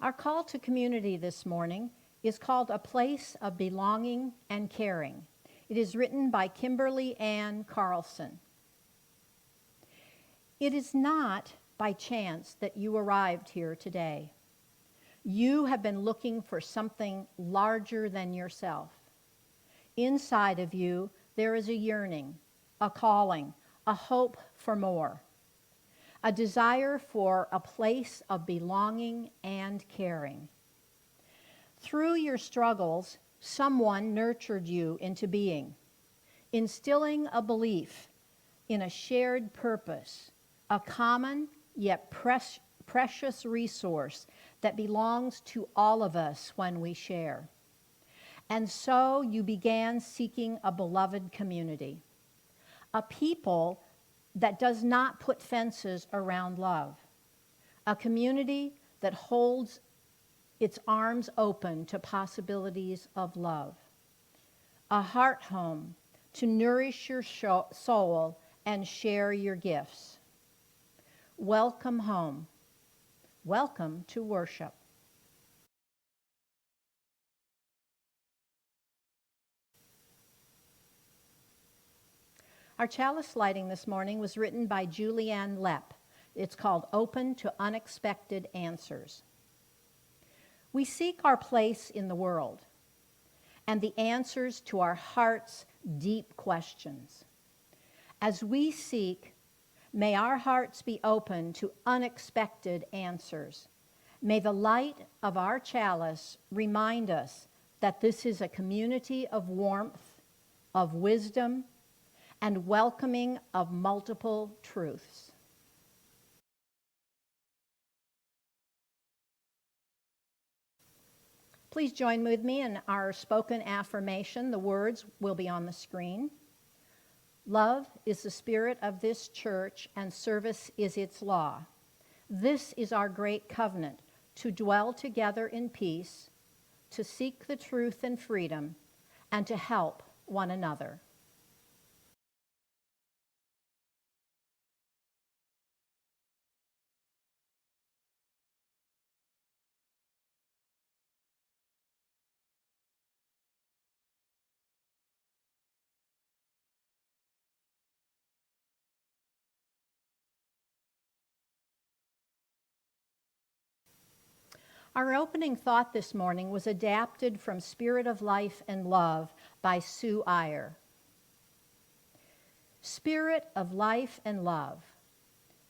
Our call to community this morning is called A Place of Belonging and Caring. It is written by Kimberly Ann Carlson. It is not by chance that you arrived here today. You have been looking for something larger than yourself. Inside of you, there is a yearning, a calling, a hope for more, a desire for a place of belonging and caring. Through your struggles, someone nurtured you into being, instilling a belief in a shared purpose, a common yet precious resource that belongs to all of us when we share. And so you began seeking a beloved community, a people that does not put fences around love, a community that holds its arms open to possibilities of love, a heart home to nourish your soul and share your gifts. Welcome home. Welcome to worship. Our chalice lighting this morning was written by Julianne Lepp. It's called Open to Unexpected Answers. We seek our place in the world and the answers to our heart's deep questions. As we seek, may our hearts be open to unexpected answers. May the light of our chalice remind us that this is a community of warmth, of wisdom, and welcoming of multiple truths. Please join with me in our spoken affirmation. The words will be on the screen. Love is the spirit of this church, and service is its law. This is our great covenant, to dwell together in peace, to seek the truth and freedom, and to help one another. Our opening thought this morning was adapted from Spirit of Life and Love by Sue Iyer. Spirit of life and love,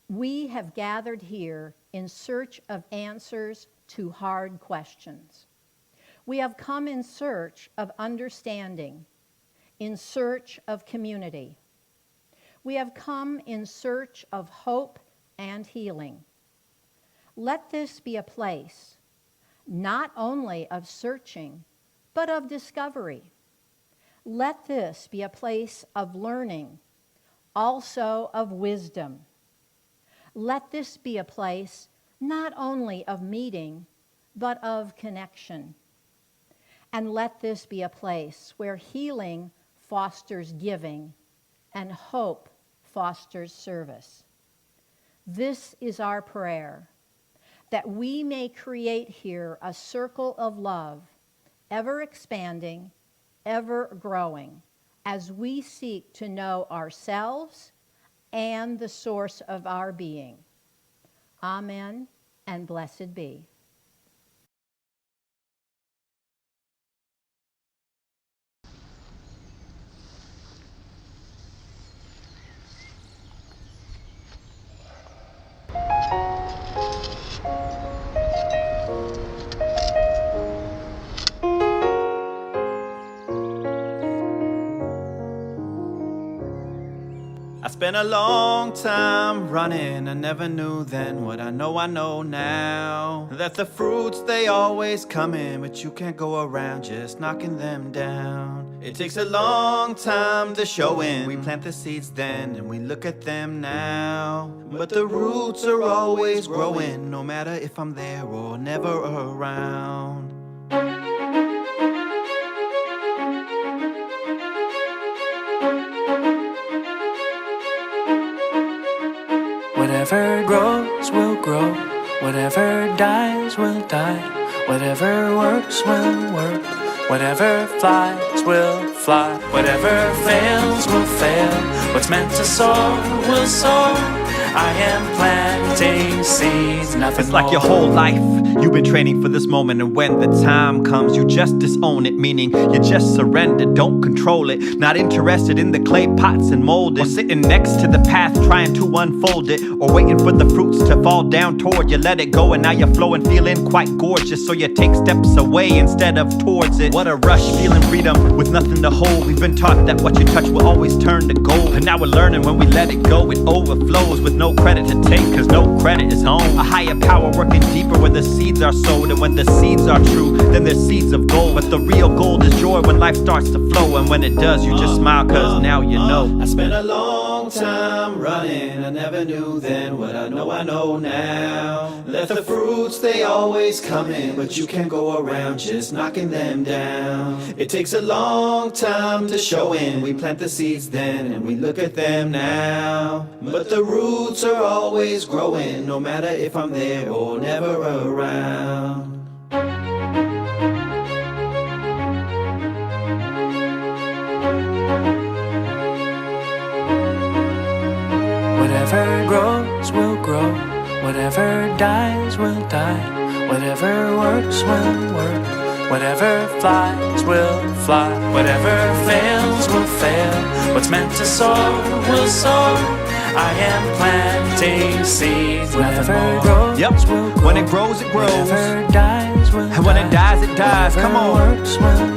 we have gathered here in search of answers to hard questions. We have come in search of understanding, in search of community. We have come in search of hope and healing. Let this be a place not only of searching, but of discovery. Let this be a place of learning, also of wisdom. Let this be a place not only of meeting, but of connection. And let this be a place where healing fosters giving and hope fosters service. This is our prayer, that we may create here a circle of love, ever expanding, ever growing, as we seek to know ourselves and the source of our being. Amen, and blessed be. I spent a long time running, I never knew then what I know now. That the fruits, they always come in, but you can't go around just knocking them down. It takes a long time to show in. We plant the seeds then, and we look at them now. But the roots are always growing, no matter if I'm there or never around. Whatever grows will grow, Whatever dies will die. Whatever works will work. Whatever flies will fly. Whatever fails will fail. What's meant to soar will soar. I am planting seeds, nothing It's like your whole life you've been training for this moment, and when the time comes you just disown it, meaning you just surrender, don't control it. Not interested in the clay pots and mold it, or sitting next to the path trying to unfold it, or waiting for the fruits to fall down toward you. Let it go and now you're flowing, feeling quite gorgeous, so you take steps away instead of towards it. What a rush, feeling freedom with nothing to hold. We've been taught that what you touch will always turn to gold, and now we're learning when we let it go it overflows with no credit to take, cause no credit is home. A higher power working deeper where the seeds are sowed, and when the seeds are true, then they're seeds of gold. But the real gold is joy when life starts to flow, and when it does, you just smile cause now you know. I spent a long time running, I never knew then what I know now. Let the fruits, they always come in, but you can't go around just knocking them down. It takes a long time to show in, we plant the seeds then, and we look at them now. But the roots are always growing, no matter if I'm there or never around. Whatever grows will grow, whatever dies will die, whatever works will work, whatever flies will fly, whatever fails will fail, what's meant to soar will soar. I am planting seeds. Whatever grows will grow. When it grows, it grows. Whatever dies will and when it dies, it dies. Come on.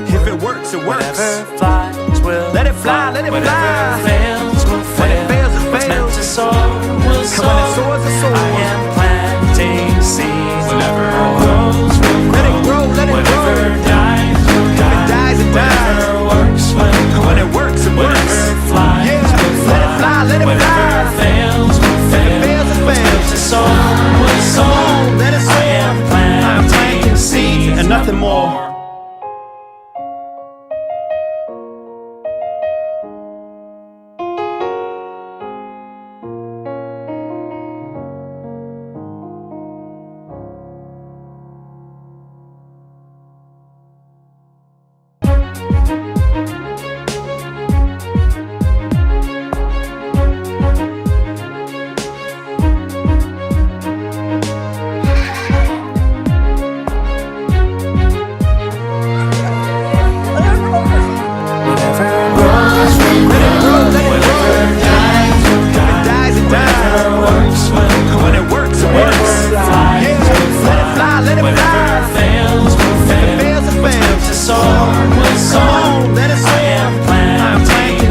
If it works, it works. Whatever flies will let it fly, let it fly. Whatever fails will fail. When it fails, it fails. What's meant to soar will soar. And when it soars, it soars. I am planting seeds. Whatever grows will grow. Let it grow, let it grow. Whatever dies will die. If it dies, it dies. Whatever works will grow. When it works, it works. Whatever flies will fly. Let it fly, let it fly. Whatever fails will fail. If it fails, it fails. To soar will soar. Let it soar. I am planting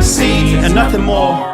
seeds and nothing more.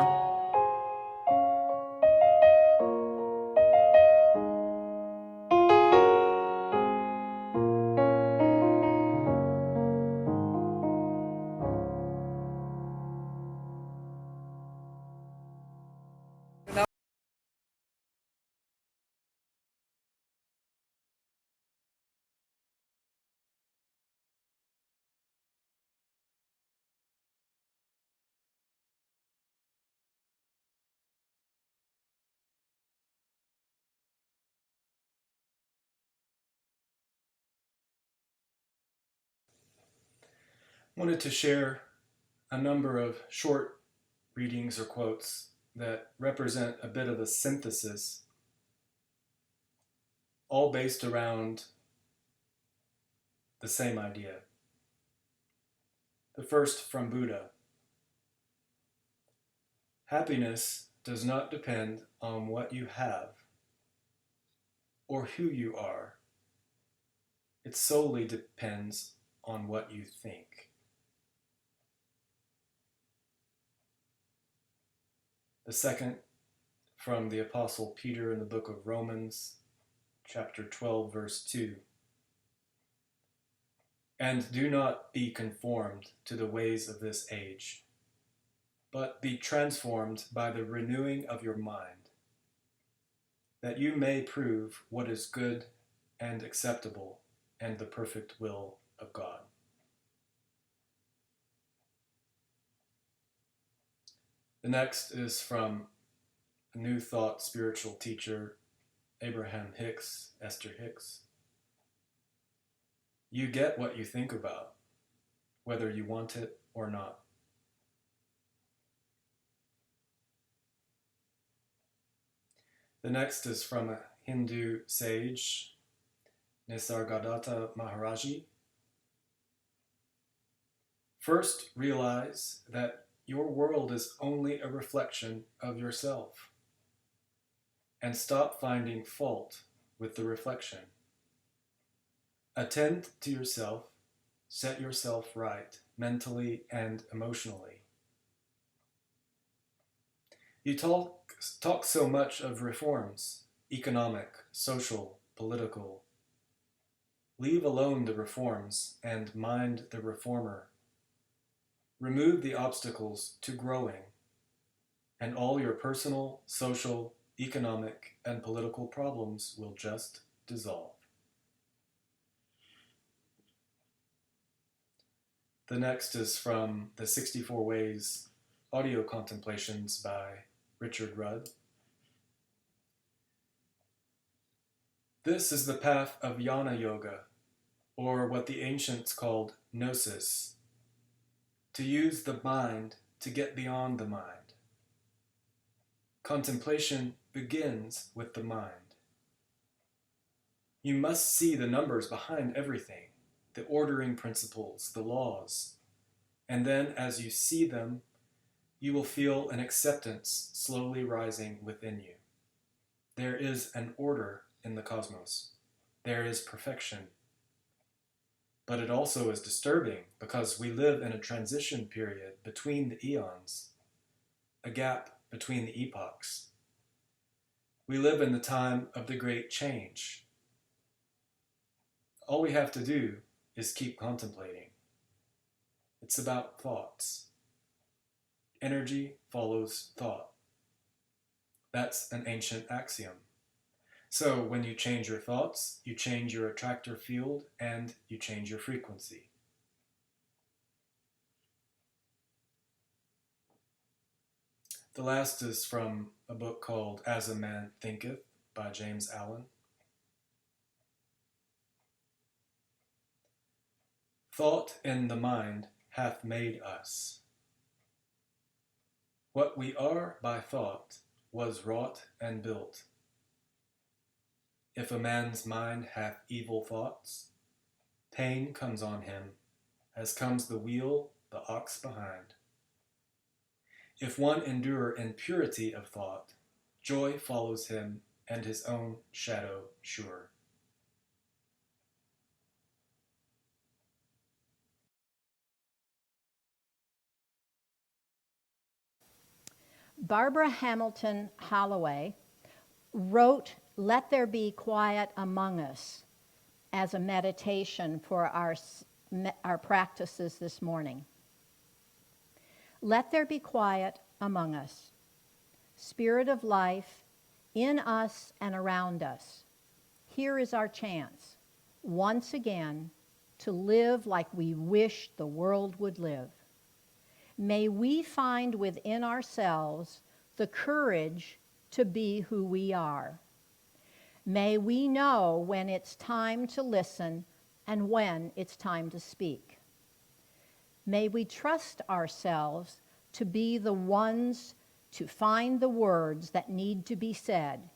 Wanted to share a number of short readings or quotes that represent a bit of a synthesis, all based around the same idea. The first from Buddha. Happiness does not depend on what you have or who you are. It solely depends on what you think. The second from the Apostle Peter in the book of Romans, chapter 12, verse 2. And do not be conformed to the ways of this age, but be transformed by the renewing of your mind, that you may prove what is good and acceptable and the perfect will of God. The next is from a New Thought spiritual teacher, Abraham Hicks, Esther Hicks. You get what you think about, whether you want it or not. The next is from a Hindu sage, Nisargadatta Maharaji. First, realize that your world is only a reflection of yourself, and stop finding fault with the reflection. Attend to yourself, set yourself right, mentally and emotionally. You talk so much of reforms, economic, social, political. Leave alone the reforms and mind the reformer. Remove the obstacles to growing, and all your personal, social, economic, and political problems will just dissolve. The next is from the 64 Ways audio contemplations by Richard Rudd. This is the path of Jnana Yoga, or what the ancients called gnosis, to use the mind to get beyond the mind. Contemplation begins with the mind. You must see the numbers behind everything, the ordering principles, the laws, and then as you see them, you will feel an acceptance slowly rising within you. There is an order in the cosmos. There is perfection. But it also is disturbing because we live in a transition period between the eons, a gap between the epochs. We live in the time of the great change. All we have to do is keep contemplating. It's about thoughts. Energy follows thought. That's an ancient axiom. So when you change your thoughts, you change your attractor field and you change your frequency. The last is from a book called As a Man Thinketh by James Allen. Thought in the mind hath made us. What we are by thought was wrought and built. If a man's mind hath evil thoughts, pain comes on him, as comes the wheel, the ox behind. If one endure in purity of thought, joy follows him, and his own shadow sure. Barbara Hamilton Holloway wrote "Let There Be Quiet Among Us" as a meditation for our practices this morning. Let there be quiet among us, Spirit of life in us and around us. Here is our chance, once again, to live like we wish the world would live. May we find within ourselves the courage to be who we are. May we know when it's time to listen and when it's time to speak. May we trust ourselves to be the ones to find the words that need to be said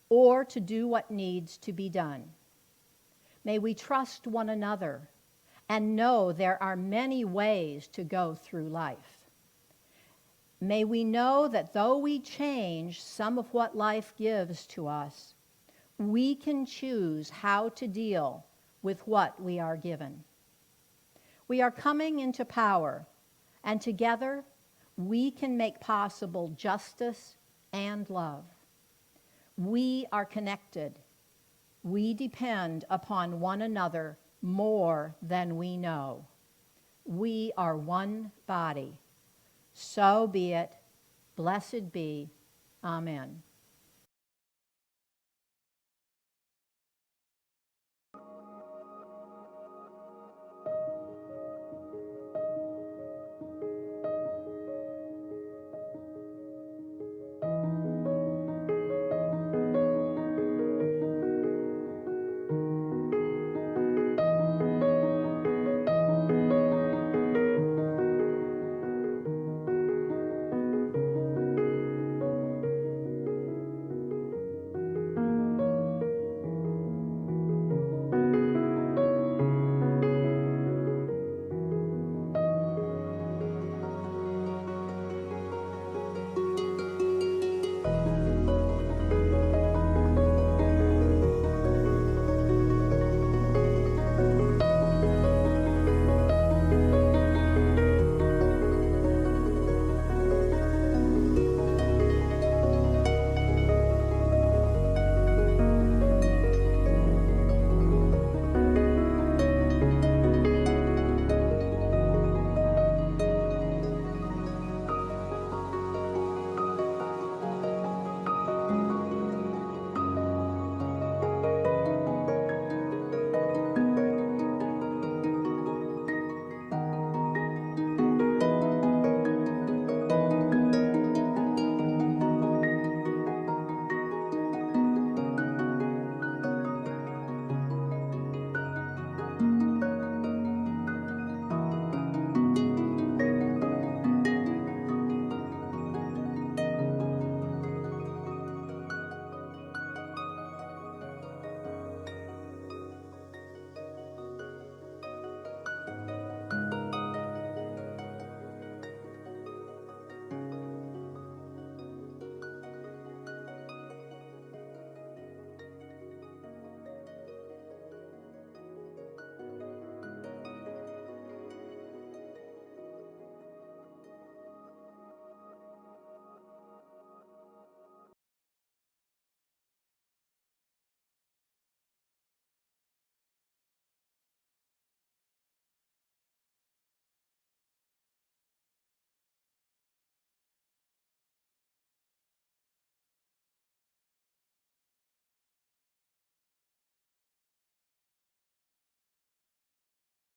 or to do what needs to be done. May we trust one another and know there are many ways to go through life. May we know that though we change some of what life gives to us, we can choose how to deal with what we are given. We are coming into power, and together we can make possible justice and love. We are connected. We depend upon one another more than we know. We are one body. So be it. Blessed be. Amen.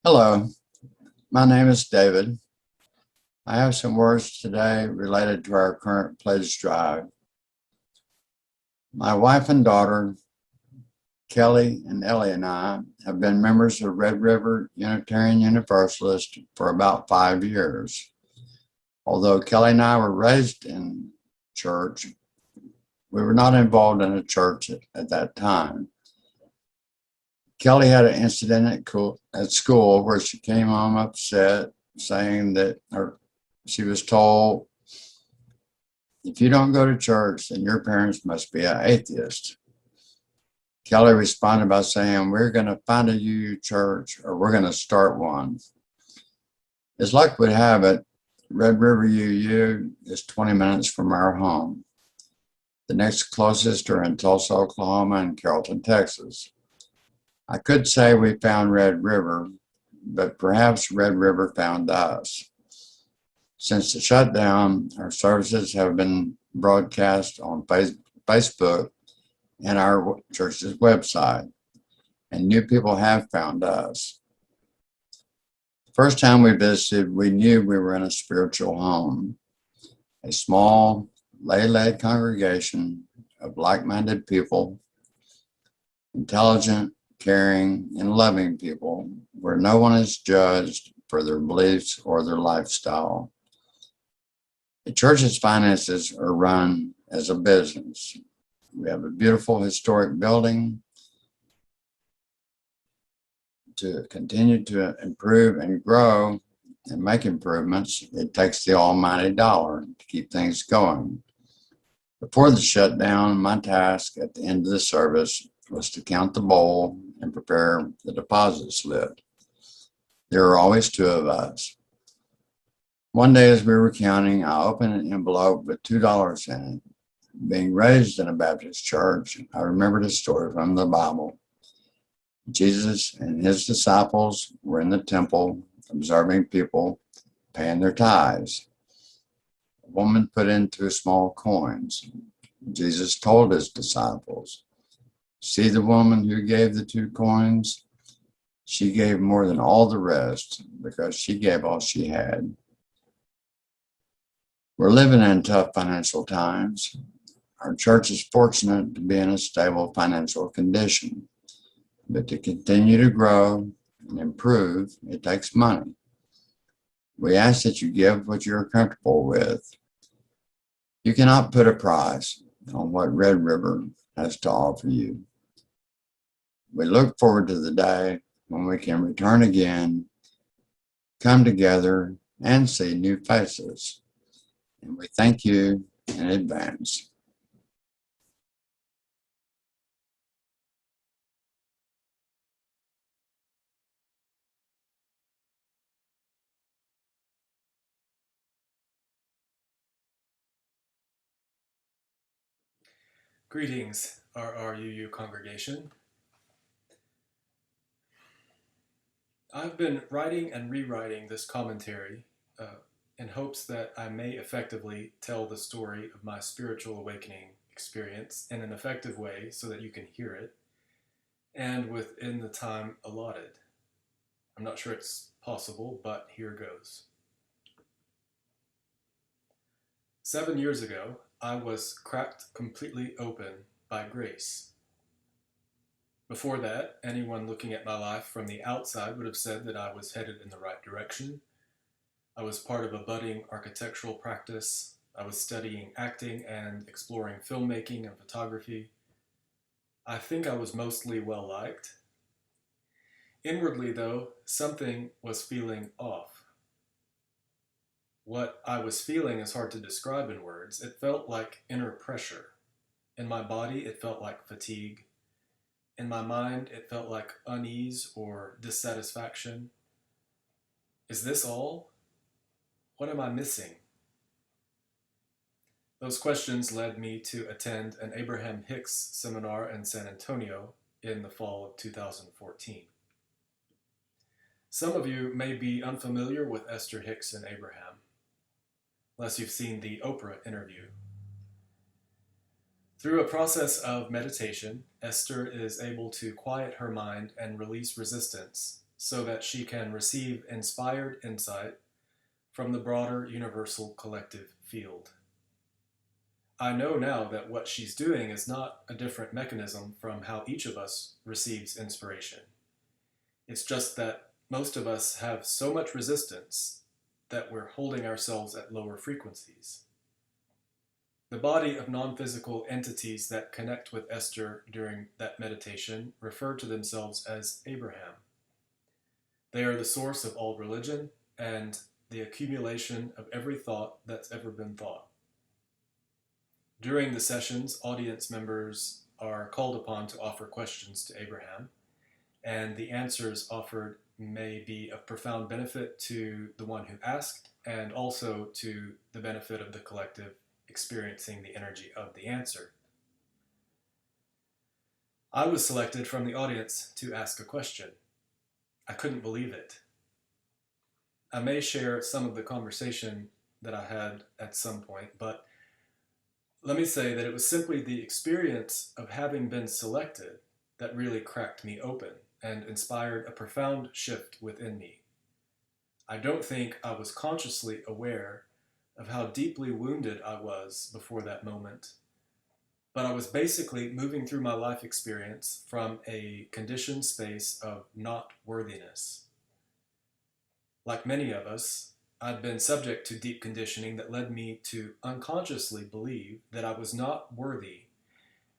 Hello, my name is David. I have some words today related to our current pledge drive. My wife and daughter, Kelly and Ellie, and I have been members of Red River Unitarian Universalist for about 5 years. Although Kelly and I were raised in church, we were not involved in a church at that time. Kelly had an incident at school where she came home upset, saying that she was told, if you don't go to church, then your parents must be an atheist. Kelly responded by saying, we're going to find a UU church, or we're going to start one. As luck would have it, Red River UU is 20 minutes from our home. The next closest are in Tulsa, Oklahoma, and Carrollton, Texas. I could say we found Red River, but perhaps Red River found us. Since the shutdown, our services have been broadcast on Facebook and our church's website, and new people have found us. The first time we visited, we knew we were in a spiritual home, a small, lay-led congregation of like-minded people, intelligent, caring, and loving people, where no one is judged for their beliefs or their lifestyle. The church's finances are run as a business. We have a beautiful historic building. To continue to improve and grow and make improvements, it takes the almighty dollar to keep things going. Before the shutdown, my task at the end of the service was to count the bowl and prepare the deposit slip. There are always two of us. One day as we were counting, I opened an envelope with $2 in it. Being raised in a Baptist church, I remembered a story from the Bible. Jesus and his disciples were in the temple observing people paying their tithes. A woman put in 2 small coins. Jesus told his disciples, see the woman who gave the 2 coins? She gave more than all the rest because she gave all she had. We're living in tough financial times. Our church is fortunate to be in a stable financial condition. But to continue to grow and improve, it takes money. We ask that you give what you're comfortable with. You cannot put a price on what Red River has to offer you. We look forward to the day when we can return again, come together, and see new faces. And we thank you in advance. Greetings, RRUU congregation. I've been writing and rewriting this commentary in hopes that I may effectively tell the story of my spiritual awakening experience in an effective way so that you can hear it, and within the time allotted. I'm not sure it's possible, but here goes. 7 years ago, I was cracked completely open by grace. Before that, anyone looking at my life from the outside would have said that I was headed in the right direction. I was part of a budding architectural practice. I was studying acting and exploring filmmaking and photography. I think I was mostly well liked. Inwardly, though, something was feeling off. What I was feeling is hard to describe in words. It felt like inner pressure. In my body, it felt like fatigue. In my mind, it felt like unease or dissatisfaction. Is this all? What am I missing? Those questions led me to attend an Abraham Hicks seminar in San Antonio in the fall of 2014. Some of you may be unfamiliar with Esther Hicks and Abraham, unless you've seen the Oprah interview. Through a process of meditation, Esther is able to quiet her mind and release resistance so that she can receive inspired insight from the broader universal collective field. I know now that what she's doing is not a different mechanism from how each of us receives inspiration. It's just that most of us have so much resistance that we're holding ourselves at lower frequencies. The body of non-physical entities that connect with Esther during that meditation refer to themselves as Abraham. They are the source of all religion and the accumulation of every thought that's ever been thought. During the sessions, audience members are called upon to offer questions to Abraham, and the answers offered may be of profound benefit to the one who asked, and also to the benefit of the collective experiencing the energy of the answer. I was selected from the audience to ask a question. I couldn't believe it. I may share some of the conversation that I had at some point, but let me say that it was simply the experience of having been selected that really cracked me open and inspired a profound shift within me. I don't think I was consciously aware of how deeply wounded I was before that moment, but I was basically moving through my life experience from a conditioned space of not worthiness. Like many of us, I'd been subject to deep conditioning that led me to unconsciously believe that I was not worthy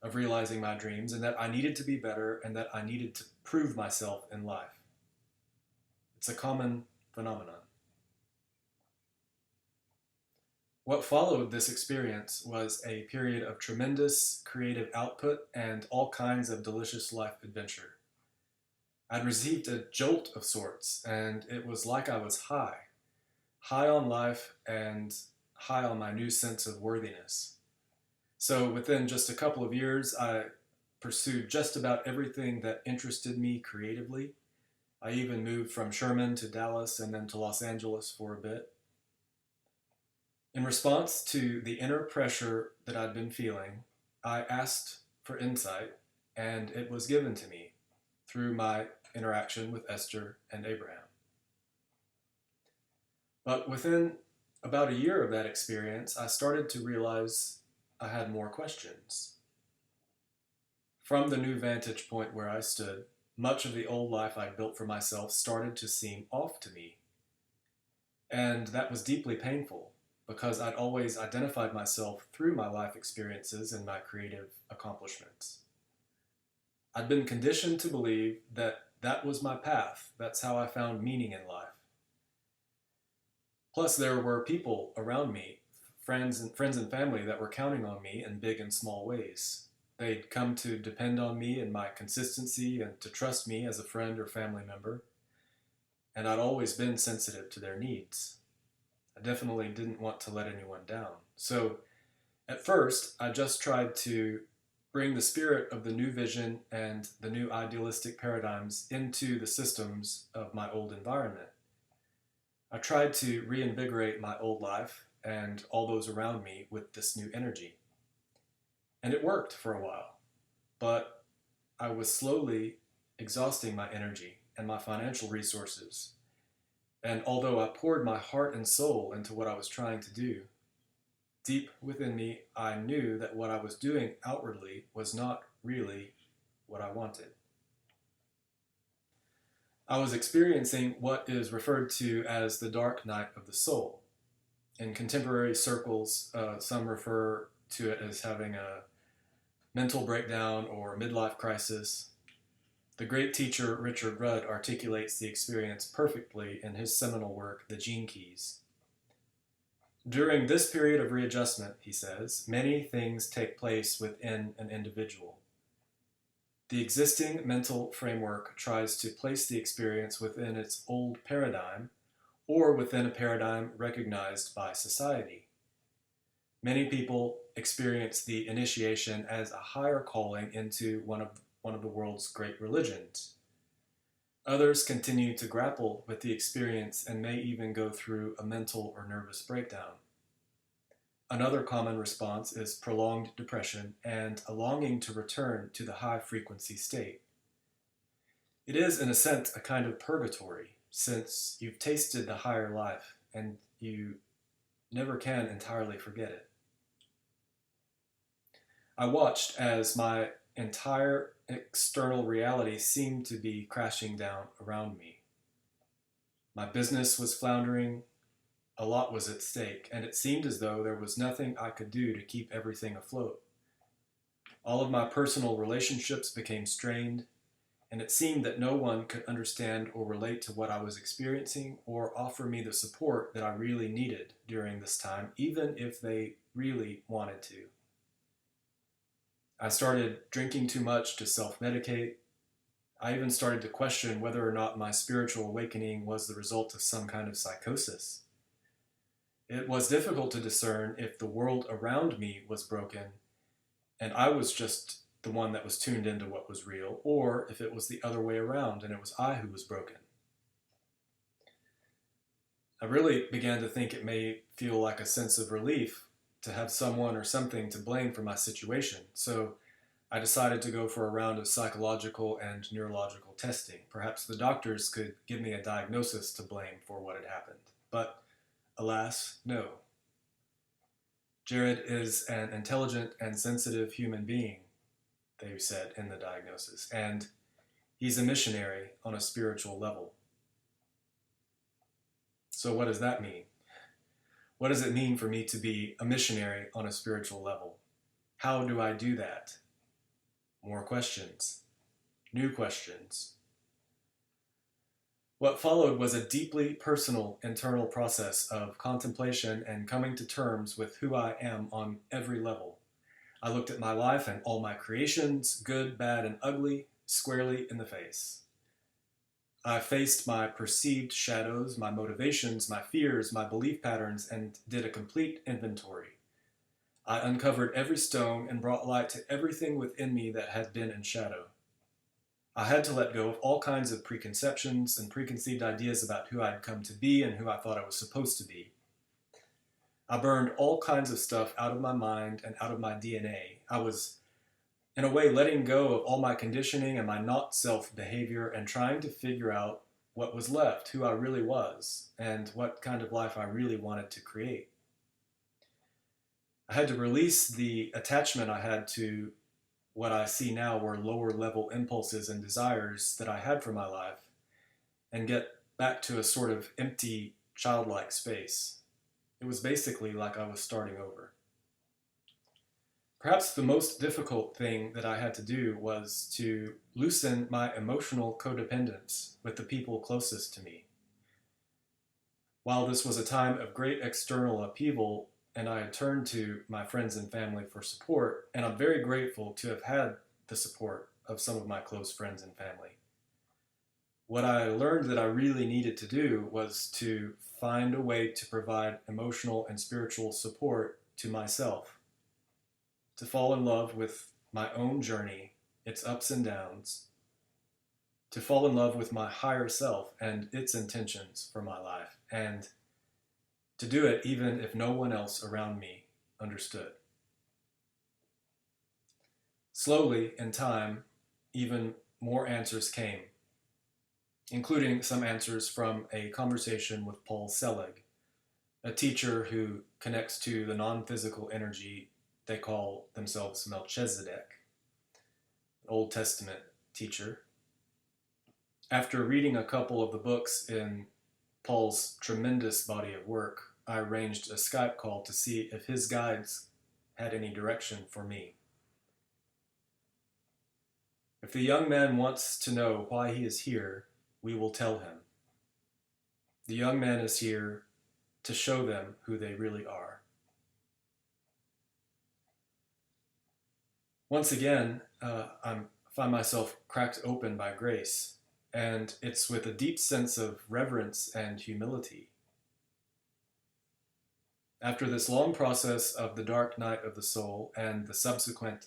of realizing my dreams and that I needed to be better and that I needed to prove myself in life. It's a common phenomenon. What followed this experience was a period of tremendous creative output and all kinds of delicious life adventure. I'd received a jolt of sorts, and it was like I was high on life and high on my new sense of worthiness. So within just a couple of years, I pursued just about everything that interested me creatively. I even moved from Sherman to Dallas and then to Los Angeles for a bit. In response to the inner pressure that I'd been feeling, I asked for insight, and it was given to me through my interaction with Esther and Abraham. But within about a year of that experience, I started to realize I had more questions. From the new vantage point where I stood, much of the old life I'd built for myself started to seem off to me. And that was deeply painful, because I'd always identified myself through my life experiences and my creative accomplishments. I'd been conditioned to believe that that was my path. That's how I found meaning in life. Plus, there were people around me, friends and family that were counting on me in big and small ways. They'd come to depend on me and my consistency and to trust me as a friend or family member. And I'd always been sensitive to their needs. I definitely didn't want to let anyone down. So at first, I just tried to bring the spirit of the new vision and the new idealistic paradigms into the systems of my old environment. I tried to reinvigorate my old life and all those around me with this new energy. And it worked for a while, but I was slowly exhausting my energy and my financial resources. And although I poured my heart and soul into what I was trying to do, deep within me, I knew that what I was doing outwardly was not really what I wanted. I was experiencing what is referred to as the dark night of the soul. In contemporary circles, some refer to it as having a mental breakdown or midlife crisis. The great teacher Richard Rudd articulates the experience perfectly in his seminal work, The Gene Keys. During this period of readjustment, he says, many things take place within an individual. The existing mental framework tries to place the experience within its old paradigm or within a paradigm recognized by society. Many people experience the initiation as a higher calling into one of the world's great religions. Others continue to grapple with the experience and may even go through a mental or nervous breakdown. Another common response is prolonged depression and a longing to return to the high frequency state. It is, in a sense, a kind of purgatory, since you've tasted the higher life and you never can entirely forget it. I watched as my entire external reality seemed to be crashing down around me. My business was floundering, a lot was at stake, and it seemed as though there was nothing I could do to keep everything afloat. All of my personal relationships became strained, and it seemed that no one could understand or relate to what I was experiencing or offer me the support that I really needed during this time, even if they really wanted to. I started drinking too much to self-medicate. I even started to question whether or not my spiritual awakening was the result of some kind of psychosis. It was difficult to discern if the world around me was broken and I was just the one that was tuned into what was real, or if it was the other way around and it was I who was broken. I really began to think it may feel like a sense of relief to have someone or something to blame for my situation, so I decided to go for a round of psychological and neurological testing. Perhaps the doctors could give me a diagnosis to blame for what had happened, but alas, no. Jared is an intelligent and sensitive human being, they said in the diagnosis, and he's a missionary on a spiritual level. So what does that mean? What does it mean for me to be a missionary on a spiritual level? How do I do that? More questions. New questions. What followed was a deeply personal internal process of contemplation and coming to terms with who I am on every level. I looked at my life and all my creations, good, bad, and ugly, squarely in the face. I faced my perceived shadows, my motivations, my fears, my belief patterns, and did a complete inventory. I uncovered every stone and brought light to everything within me that had been in shadow. I had to let go of all kinds of preconceptions and preconceived ideas about who I'd come to be and who I thought I was supposed to be. I burned all kinds of stuff out of my mind and out of my DNA. I was, in a way, letting go of all my conditioning and my not-self behavior and trying to figure out what was left, who I really was, and what kind of life I really wanted to create. I had to release the attachment I had to what I see now were lower level impulses and desires that I had for my life and get back to a sort of empty, childlike space. It was basically like I was starting over. Perhaps the most difficult thing that I had to do was to loosen my emotional codependence with the people closest to me. While this was a time of great external upheaval, and I had turned to my friends and family for support, and I'm very grateful to have had the support of some of my close friends and family. What I learned that I really needed to do was to find a way to provide emotional and spiritual support to myself, to fall in love with my own journey, its ups and downs, to fall in love with my higher self and its intentions for my life, and to do it even if no one else around me understood. Slowly, in time, even more answers came, including some answers from a conversation with Paul Selig, a teacher who connects to the non-physical energy they call themselves Melchizedek, an Old Testament teacher. After reading a couple of the books in Paul's tremendous body of work, I arranged a Skype call to see if his guides had any direction for me. If the young man wants to know why he is here, we will tell him. The young man is here to show them who they really are. Once again, I find myself cracked open by grace, and it's with a deep sense of reverence and humility. After this long process of the dark night of the soul and the subsequent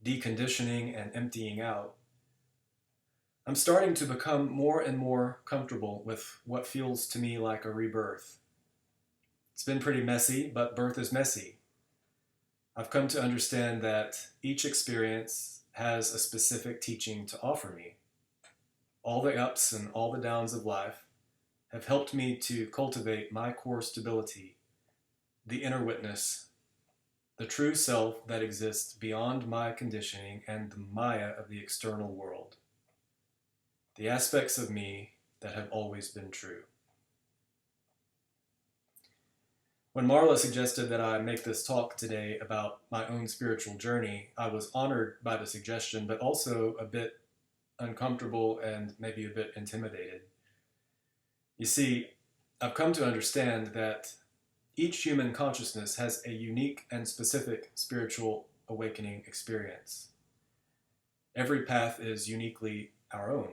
deconditioning and emptying out, I'm starting to become more and more comfortable with what feels to me like a rebirth. It's been pretty messy, but birth is messy. I've come to understand that each experience has a specific teaching to offer me. All the ups and all the downs of life have helped me to cultivate my core stability, the inner witness, the true self that exists beyond my conditioning and the Maya of the external world, the aspects of me that have always been true. When Marla suggested that I make this talk today about my own spiritual journey, I was honored by the suggestion, but also a bit uncomfortable and maybe a bit intimidated. You see, I've come to understand that each human consciousness has a unique and specific spiritual awakening experience. Every path is uniquely our own.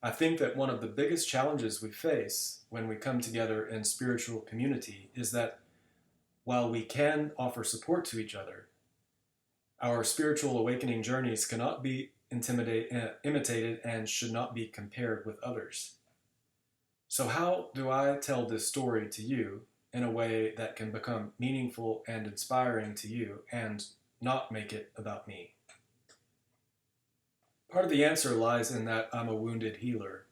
I think that one of the biggest challenges we face when we come together in spiritual community is that while we can offer support to each other, our spiritual awakening journeys cannot be imitated and should not be compared with others. So how do I tell this story to you in a way that can become meaningful and inspiring to you and not make it about me? Part of the answer lies in that I'm a wounded healer.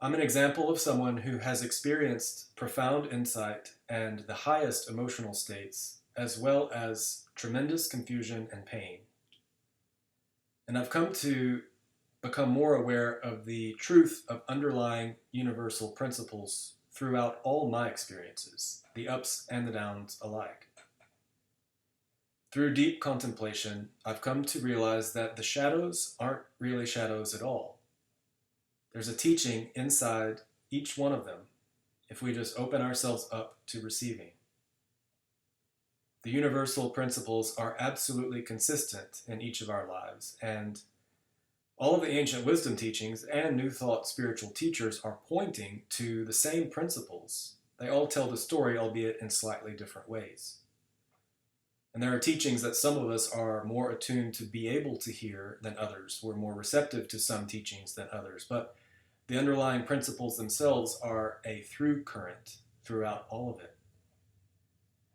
I'm an example of someone who has experienced profound insight and the highest emotional states, as well as tremendous confusion and pain. And I've come to become more aware of the truth of underlying universal principles throughout all my experiences, the ups and the downs alike. Through deep contemplation, I've come to realize that the shadows aren't really shadows at all. There's a teaching inside each one of them if we just open ourselves up to receiving. The universal principles are absolutely consistent in each of our lives, and all of the ancient wisdom teachings and New Thought spiritual teachers are pointing to the same principles. They all tell the story, albeit in slightly different ways. And there are teachings that some of us are more attuned to be able to hear than others. We're more receptive to some teachings than others. But the underlying principles themselves are a through current throughout all of it.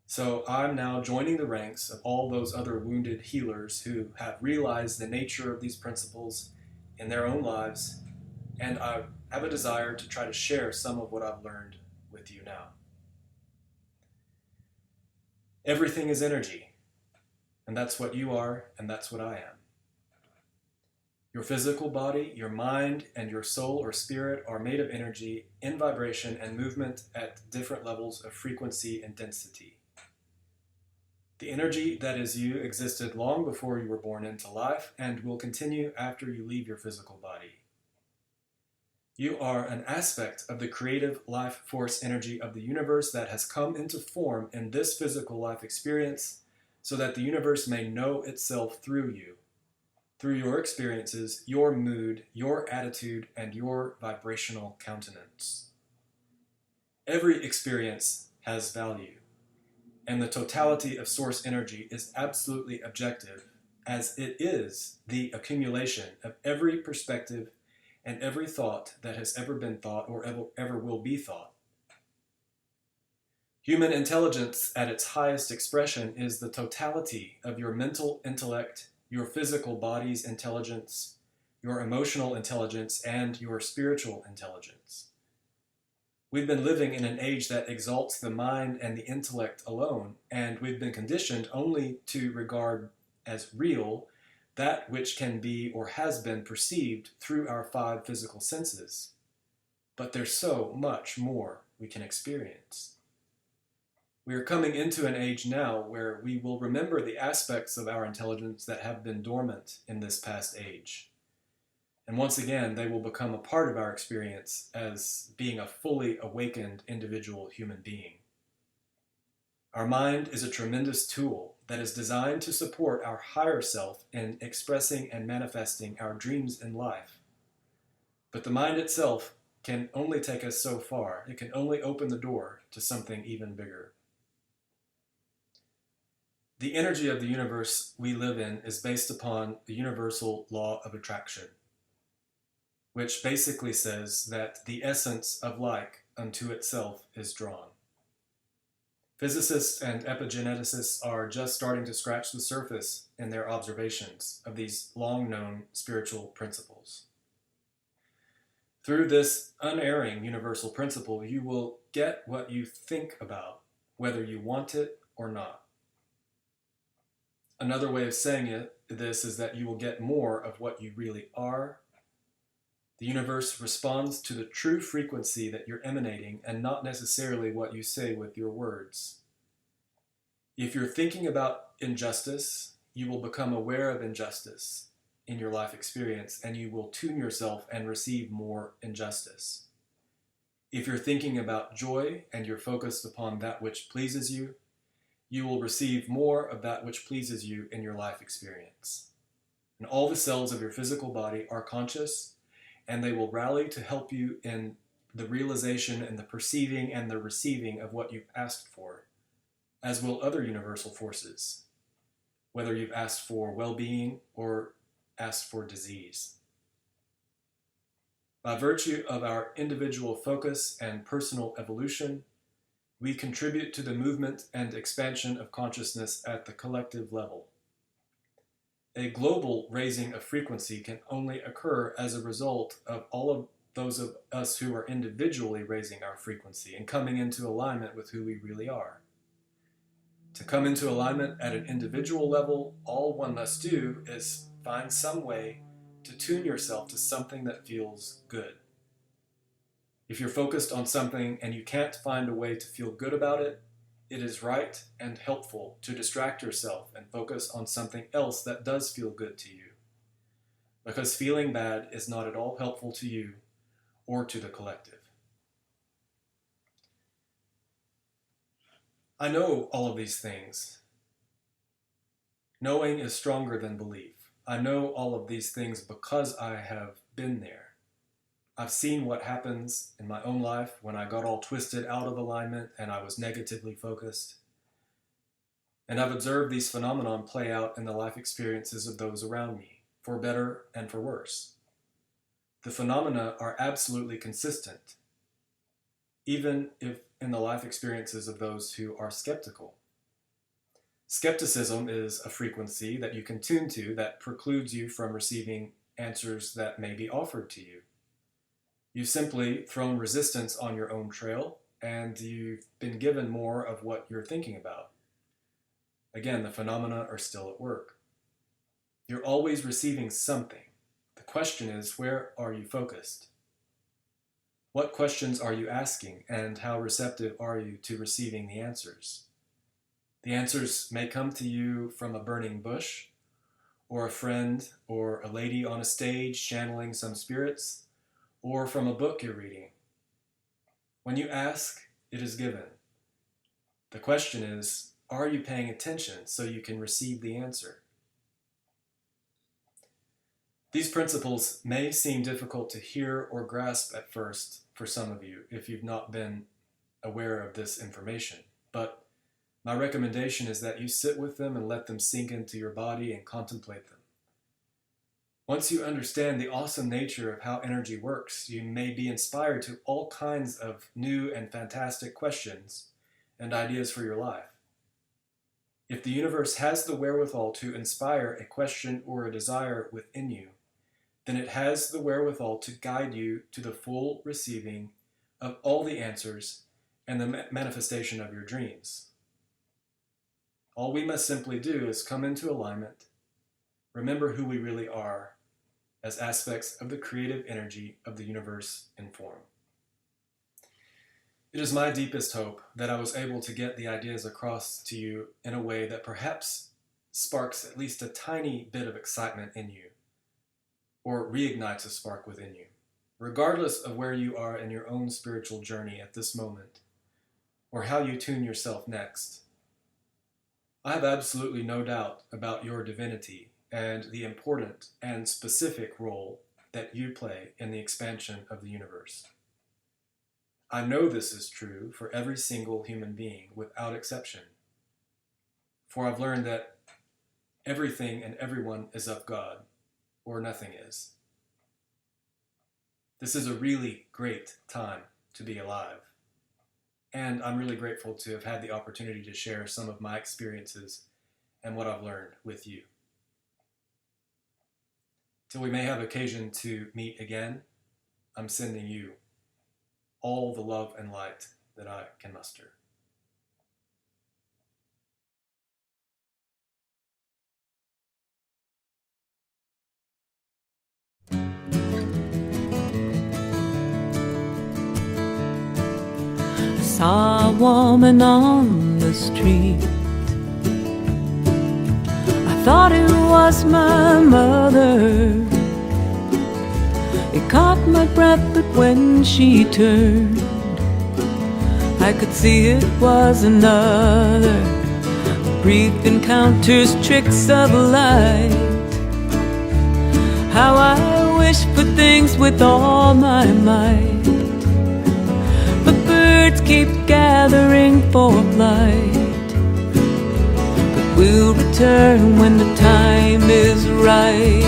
So I'm now joining the ranks of all those other wounded healers who have realized the nature of these principles in their own lives, and I have a desire to try to share some of what I've learned with you now. Everything is energy, and that's what you are, and that's what I am. Your physical body, your mind, and your soul or spirit are made of energy in vibration and movement at different levels of frequency and density. The energy that is you existed long before you were born into life and will continue after you leave your physical body. You are an aspect of the creative life force energy of the universe that has come into form in this physical life experience so that the universe may know itself through you, through your experiences, your mood, your attitude, and your vibrational countenance. Every experience has value. And the totality of source energy is absolutely objective, as it is the accumulation of every perspective and every thought that has ever been thought or ever will be thought. Human intelligence at its highest expression is the totality of your mental intellect, your physical body's intelligence, your emotional intelligence, and your spiritual intelligence. We've been living in an age that exalts the mind and the intellect alone, and we've been conditioned only to regard as real that which can be or has been perceived through our 5 physical senses. But there's so much more we can experience. We are coming into an age now where we will remember the aspects of our intelligence that have been dormant in this past age. And once again, they will become a part of our experience as being a fully awakened individual human being. Our mind is a tremendous tool that is designed to support our higher self in expressing and manifesting our dreams in life. But the mind itself can only take us so far. It can only open the door to something even bigger. The energy of the universe we live in is based upon the universal law of attraction, which basically says that the essence of like unto itself is drawn. Physicists and epigeneticists are just starting to scratch the surface in their observations of these long-known spiritual principles. Through this unerring universal principle, you will get what you think about, whether you want it or not. Another way of saying this is that you will get more of what you really are. The universe responds to the true frequency that you're emanating and not necessarily what you say with your words. If you're thinking about injustice, you will become aware of injustice in your life experience, and you will tune yourself and receive more injustice. If you're thinking about joy and you're focused upon that which pleases you, you will receive more of that which pleases you in your life experience. And all the cells of your physical body are conscious, and they will rally to help you in the realization and the perceiving and the receiving of what you've asked for, as will other universal forces, whether you've asked for well-being or asked for disease. By virtue of our individual focus and personal evolution, we contribute to the movement and expansion of consciousness at the collective level. A global raising of frequency can only occur as a result of all of those of us who are individually raising our frequency and coming into alignment with who we really are. To come into alignment at an individual level, all one must do is find some way to tune yourself to something that feels good. If you're focused on something and you can't find a way to feel good about it, it is right and helpful to distract yourself and focus on something else that does feel good to you. Because feeling bad is not at all helpful to you or to the collective. I know all of these things. Knowing is stronger than belief. I know all of these things because I have been there. I've seen what happens in my own life when I got all twisted out of alignment and I was negatively focused. And I've observed these phenomena play out in the life experiences of those around me, for better and for worse. The phenomena are absolutely consistent, even if in the life experiences of those who are skeptical. Skepticism is a frequency that you can tune to that precludes you from receiving answers that may be offered to you. You've simply thrown resistance on your own trail, and you've been given more of what you're thinking about. Again, the phenomena are still at work. You're always receiving something. The question is, where are you focused? What questions are you asking, and how receptive are you to receiving the answers? The answers may come to you from a burning bush, or a friend, or a lady on a stage channeling some spirits, or from a book you're reading. When you ask, it is given. The question is, are you paying attention so you can receive the answer? These principles may seem difficult to hear or grasp at first for some of you if you've not been aware of this information, but my recommendation is that you sit with them and let them sink into your body and contemplate them. Once you understand the awesome nature of how energy works, you may be inspired to all kinds of new and fantastic questions and ideas for your life. If the universe has the wherewithal to inspire a question or a desire within you, then it has the wherewithal to guide you to the full receiving of all the answers and the manifestation of your dreams. All we must simply do is come into alignment, remember who we really are as aspects of the creative energy of the universe in form. It is my deepest hope that I was able to get the ideas across to you in a way that perhaps sparks at least a tiny bit of excitement in you, or reignites a spark within you, regardless of where you are in your own spiritual journey at this moment, or how you tune yourself next. I have absolutely no doubt about your divinity and the important and specific role that you play in the expansion of the universe. I know this is true for every single human being without exception, for I've learned that everything and everyone is of God, or nothing is. This is a really great time to be alive. And I'm really grateful to have had the opportunity to share some of my experiences and what I've learned with you. Till we may have occasion to meet again, I'm sending you all the love and light that I can muster. I saw a woman on the street. I thought it was my mother. It caught my breath, but when she turned, I could see it was another. Brief encounters, tricks of light. How I wish for things with all my might, but birds keep gathering for flight. But we'll return when the time is right.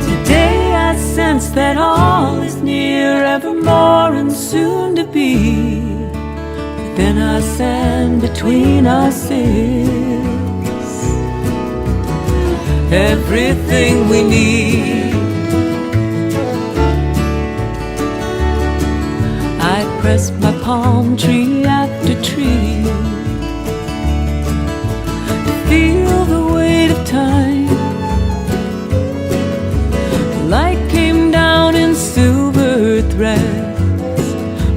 Today I sense that all is near, evermore and soon to be. Within us and between us is everything we need. I press my palm tree after tree to feel the weight of time. The light came down in silver threads,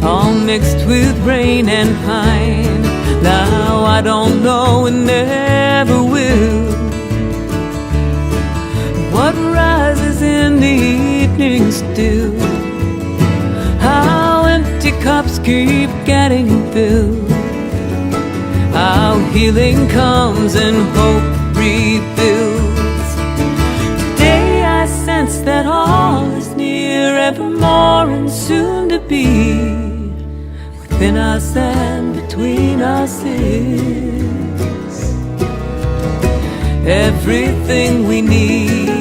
all mixed with rain and pine. Now I don't know and never will what rises in the evening still, how empty cups keep getting filled, how healing comes and hope rebuilds. Today I sense that all is near, evermore and soon to be. Within us and between us is everything we need.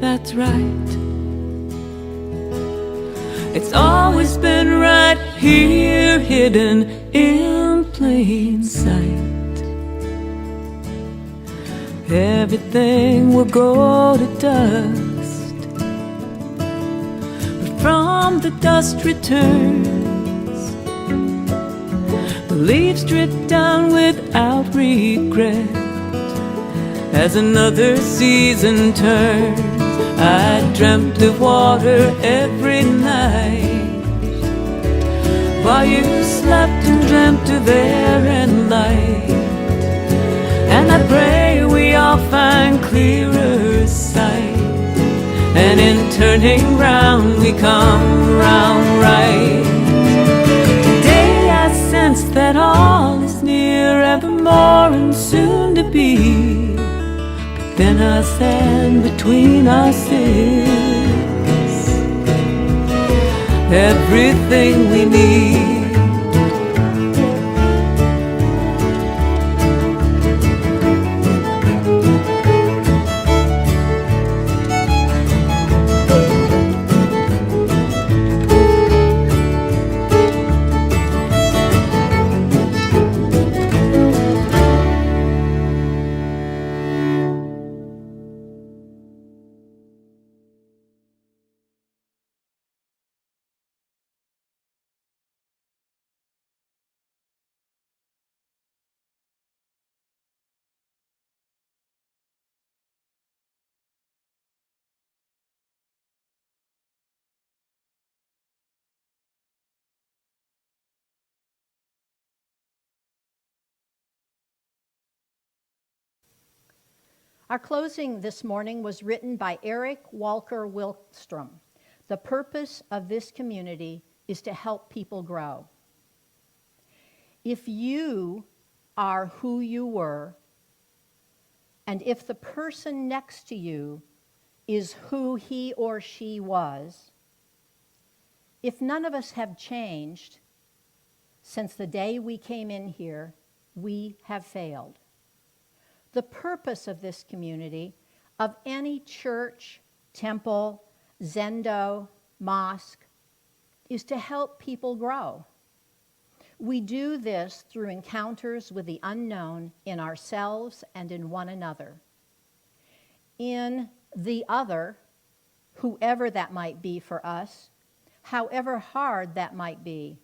That's right. It's always been right here, hidden in plain sight. Everything will go to dust, but from the dust returns. The leaves drip down without regret as another season turns. I dreamt of water every night while you slept and dreamt of air and light. And I pray we all find clearer sight, and in turning round we come round right. Today I sense that all is near, evermore and soon to be. Within us and between us is everything we need. Our closing this morning was written by Eric Walker Wilkstrom. The purpose of this community is to help people grow. If you are who you were, and if the person next to you is who he or she was, if none of us have changed since the day we came in here, we have failed. The purpose of this community, of any church, temple, zendo, mosque, is to help people grow. We do this through encounters with the unknown in ourselves and in one another. In the other, whoever that might be for us, however hard that might be,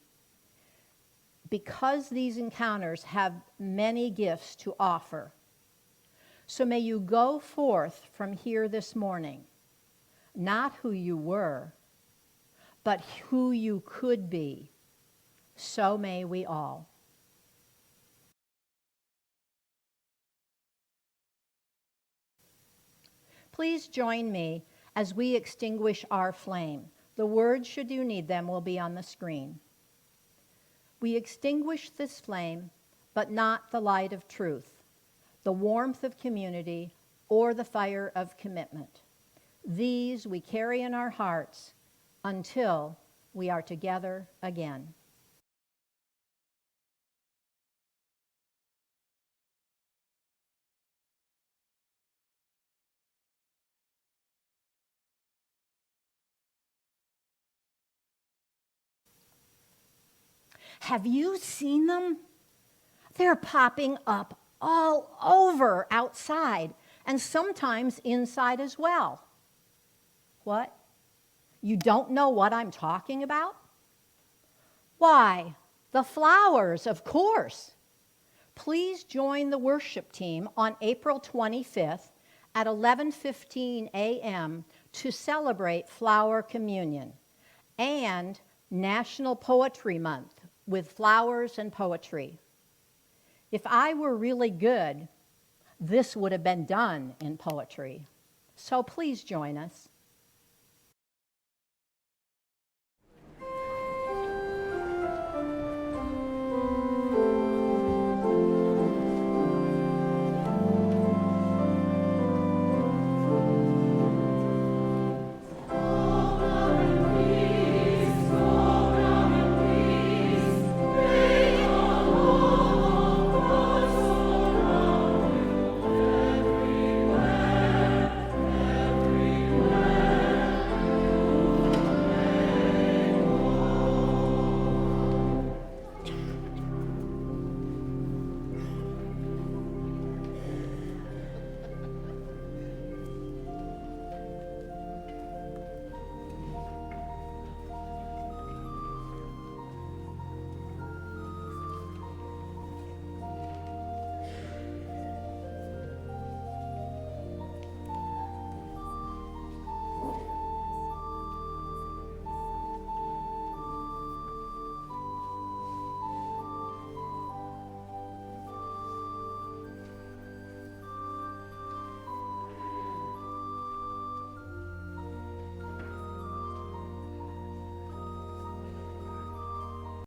because these encounters have many gifts to offer. So may you go forth from here this morning, not who you were, but who you could be. So may we all. Please join me as we extinguish our flame. The words, should you need them, will be on the screen. We extinguish this flame, but not the light of truth, the warmth of community, or the fire of commitment. These we carry in our hearts until we are together again. Have you seen them? They're popping up all over outside, and sometimes inside as well. What? You don't know what I'm talking about? Why, the flowers, of course. Please join the worship team on April 25th at 11:15 a.m. to celebrate Flower Communion and National Poetry Month with flowers and poetry. If I were really good, this would have been done in poetry. So please join us.